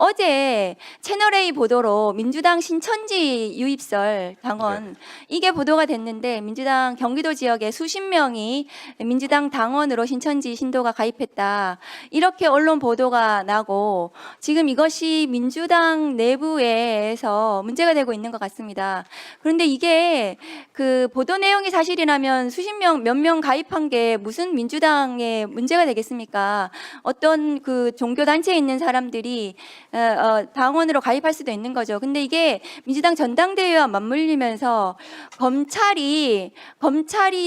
어제 채널A 보도로 민주당 신천지 유입설 당원 이게 보도가 됐는데 민주당 경기도 지역에 수십 명이 민주당 당원으로 신천지 신도가 가입했다. 이렇게 언론 보도가 나고 지금 이것이 민주당 내부에서 문제가 되고 있는 것 같습니다. 그런데 이게 그 보도 내용이 사실이라면 수십 명, 몇 명 가입한 게 무슨 민주당에 문제가 되겠습니까? 어떤 그 종교 단체에 있는 사람들이 당원으로 가입할 수도 있는 거죠. 근데 이게 민주당 전당대회와 맞물리면서 검찰이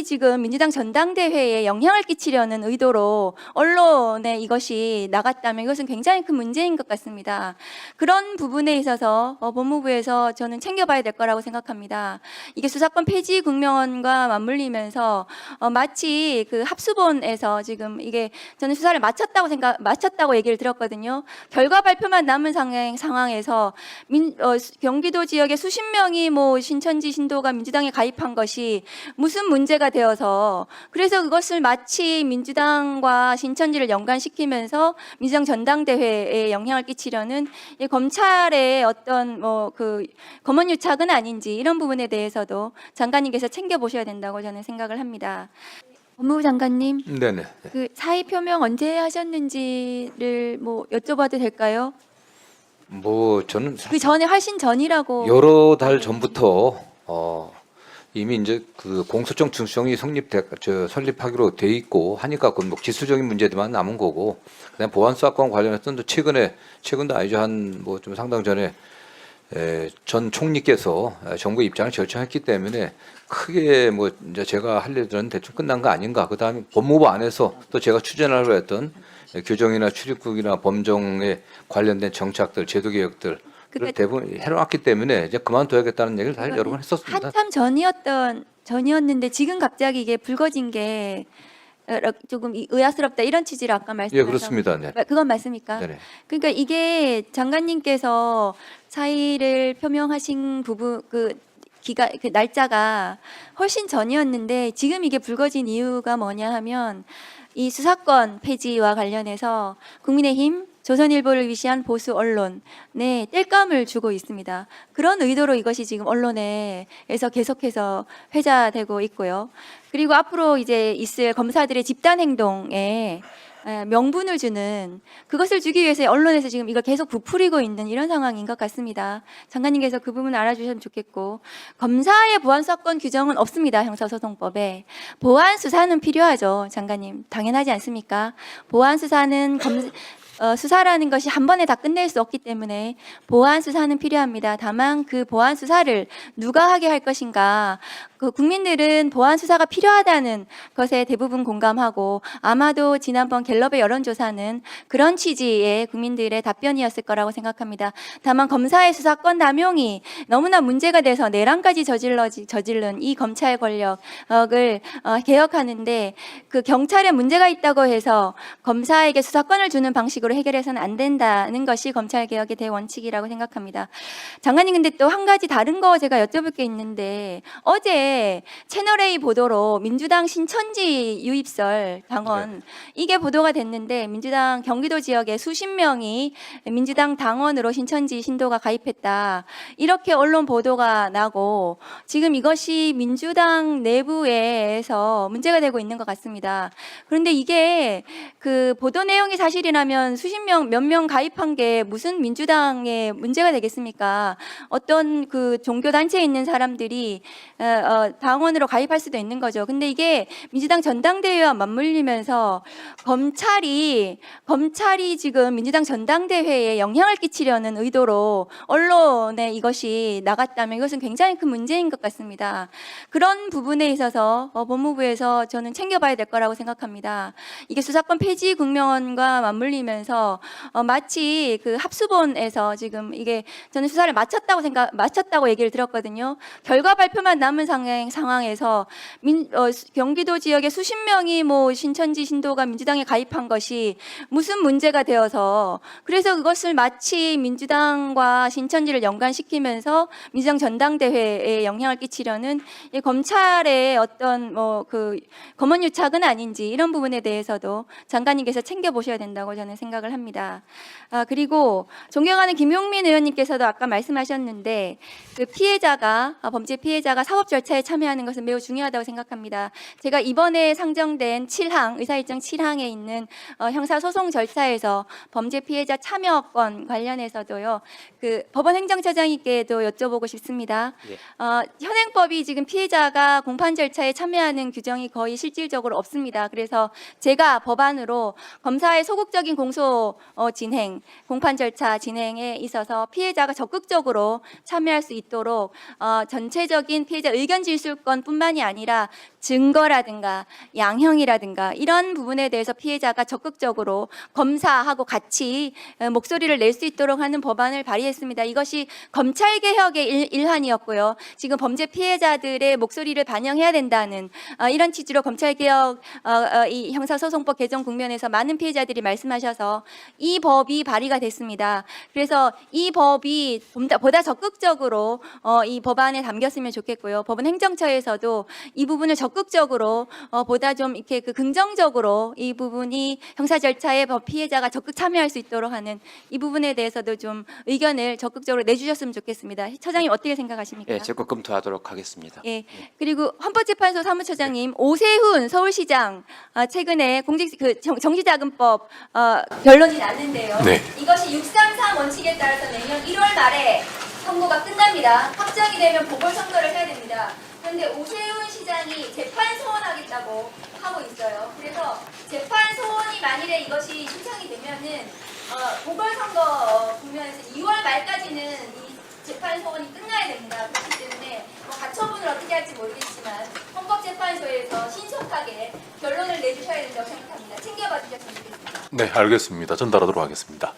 지금 민주당 전당대회에 영향을 끼치려는 의도로 언론에 이것이 나갔다면 이것은 굉장히 큰 문제인 것 같습니다. 그런 부분에 있어서 법무부에서 저는 챙겨봐야 될 거라고 생각합니다. 이게 수사권 폐지 국면과 맞물리면서 마치 그 합수본에서 지금 이게 저는 수사를 마쳤다고 얘기를 들었거든요. 결과 발표만 남은 상황에서 경기도 지역에 수십 명이 뭐 신천지 신도가 민주당에 가입한 것이 무슨 문제가 되어서 그래서 그것을 마치 민주당과 신천지를 연관시키면서 민주당 전당대회에 영향을 끼치려는 이 검찰의 어떤 뭐 그 검언유착은 아닌지 이런 부분에 대해서도 장관님께서 챙겨보셔야 된다고 저는 생각을 합니다. 법무부 장관님, 네네. 그 사의 표명 언제 하셨는지를 뭐 여쭤봐도 될까요? 뭐 저는 그 전에 훨씬 전이라고. 여러 달 전부터 이미 이제 그 공소청 중수청이 설립하기로 돼 있고 하니까 그 뭐 기술적인 문제들만 남은 거고 그다음 보안 수사권 관련해서는 또 최근도 아니죠, 한 뭐 좀 상당 전에 전 총리께서 정부 입장을 결정했기 때문에 크게 뭐 이제 제가 할 일들은 대충 끝난 거 아닌가. 그다음에 법무부 안에서 또 제가 추진하려고 했던 규정이나 출입국이나 범정에 관련된 정착들, 제도 개혁들 대부분 해놓았기 때문에 이제 그만둬야겠다는 얘기를 사실 여러 번 했었습니다. 한참 전이었는데 지금 갑자기 이게 불거진 게 조금 의아스럽다 이런 취지로 아까 말씀하셨죠. 예, 그렇습니다. 네. 그건 맞습니까? 네네. 그러니까 이게 장관님께서 사의를 표명하신 부분 그 날짜가 훨씬 전이었는데 지금 이게 불거진 이유가 뭐냐 하면 이 수사권 폐지와 관련해서 국민의힘, 조선일보를 위시한 보수 언론에 땔감을 주고 있습니다. 그런 의도로 이것이 지금 언론에서 계속해서 회자되고 있고요. 그리고 앞으로 이제 있을 검사들의 집단 행동에 명분을 주는 그것을 주기 위해서 언론에서 지금 이걸 계속 부풀리고 있는 이런 상황인 것 같습니다. 장관님께서 그 부분 알아주셨으면 좋겠고, 검사의 보안 수사권 규정은 없습니다. 형사소송법에. 보안 수사는 필요하죠, 장관님. 당연하지 않습니까? 보안 수사는 수사라는 것이 한 번에 다 끝낼 수 없기 때문에 보안 수사는 필요합니다. 다만 그 보안 수사를 누가 하게 할 것인가, 그 국민들은 보안 수사가 필요하다는 것에 대부분 공감하고 아마도 지난번 갤럽의 여론조사는 그런 취지의 국민들의 답변이었을 거라고 생각합니다. 다만 검사의 수사권 남용이 너무나 문제가 돼서 내란까지 저질른 이 검찰 권력을 개혁하는데 그 경찰에 문제가 있다고 해서 검사에게 수사권을 주는 방식으로 해결해서는 안 된다는 것이 검찰개혁의 대원칙이라고 생각합니다. 장관님, 근데 또 한 가지 다른 거 제가 여쭤볼 게 있는데 어제 채널A 보도로 민주당 신천지 유입설 당원 이게 보도가 됐는데 민주당 경기도 지역에 수십 명이 민주당 당원으로 신천지 신도가 가입했다. 이렇게 언론 보도가 나고 지금 이것이 민주당 내부에서 문제가 되고 있는 것 같습니다. 그런데 이게 그 보도 내용이 사실이라면 수십 명, 몇 명 가입한 게 무슨 민주당에 문제가 되겠습니까? 어떤 그 종교 단체에 있는 사람들이 당원으로 가입할 수도 있는 거죠. 근데 이게 민주당 전당대회와 맞물리면서 검찰이 지금 민주당 전당대회에 영향을 끼치려는 의도로 언론에 이것이 나갔다면 이것은 굉장히 큰 문제인 것 같습니다. 그런 부분에 있어서 법무부에서 저는 챙겨봐야 될 거라고 생각합니다. 이게 수사권 폐지 국면과 맞물리면서 마치 그 합수본에서 지금 이게 저는 수사를 마쳤다고 얘기를 들었거든요. 결과 발표만 남은 상황에서 경기도 지역에 수십 명이 뭐 신천지 신도가 민주당에 가입한 것이 무슨 문제가 되어서 그래서 그것을 마치 민주당과 신천지를 연관시키면서 민주당 전당대회에 영향을 끼치려는 이 검찰의 어떤 뭐 그 검언유착은 아닌지 이런 부분에 대해서도 장관님께서 챙겨보셔야 된다고 저는 생각합니다. 생각을 합니다. 그리고 존경하는 김용민 의원님께서도 아까 말씀하셨는데 그 피해자가 범죄 피해자가 사법 절차에 참여하는 것은 매우 중요하다고 생각합니다. 제가 이번에 상정된 7항 의사일정 7항에 있는 형사소송 절차에서 범죄 피해자 참여권 관련해서도요. 그 법원 행정처장님께도 여쭤보고 싶습니다. 예. 현행법이 지금 피해자가 공판 절차에 참여하는 규정이 거의 실질적으로 없습니다. 그래서 제가 법안으로 검사의 소극적인 공소 진행, 공판 절차 진행에 있어서 피해자가 적극적으로 참여할 수 있도록 전체적인 피해자 의견 질술권뿐만이 아니라 증거라든가 양형이라든가 이런 부분에 대해서 피해자가 적극적으로 검사하고 같이 목소리를 낼 수 있도록 하는 법안을 발의했습니다. 이것이 검찰 개혁의 일환이었고요. 지금 범죄 피해자들의 목소리를 반영해야 된다는 이런 취지로 검찰 개혁 이 형사소송법 개정 국면에서 많은 피해자들이 말씀하셔서 이 법이 발의가 됐습니다. 그래서 이 법이 보다 적극적으로 이 법안에 담겼으면 좋겠고요. 법원 행정처에서도 이 부분을 적극적으로 보다 좀 이렇게 그 긍정적으로 이 부분이 형사 절차에 법 피해자가 적극 참여할 수 있도록 하는 이 부분에 대해서도 좀 의견을 적극적으로 내주셨으면 좋겠습니다. 처장님 어떻게 생각하십니까? 예, 적극 검토하도록 하겠습니다. 예. 그리고 헌법재판소 사무처장님 오세훈 서울시장 최근에 정치자금법 변론이 났는데요. 네. 이것이 633 원칙에 따라서 내년 1월 말에 선고가 끝납니다. 확정이 되면 보궐선거를 해야 됩니다. 그런데 오세훈 시장이 재판 소원하겠다고 하고 있어요. 그래서 재판 소원이 만일에 이것이 신청이 되면은 보궐선거 국면에서 2월 말까지는 이 재판 소원이 끝나야 됩니다. 그렇기 때문에 가처분을 어떻게 할지 모르겠지만 헌법재판소에서 신속하게 결론을 내주셔야 된다고 생각합니다. 챙겨봐 주셨으면 좋겠습니다. 네, 알겠습니다. 전달하도록 하겠습니다.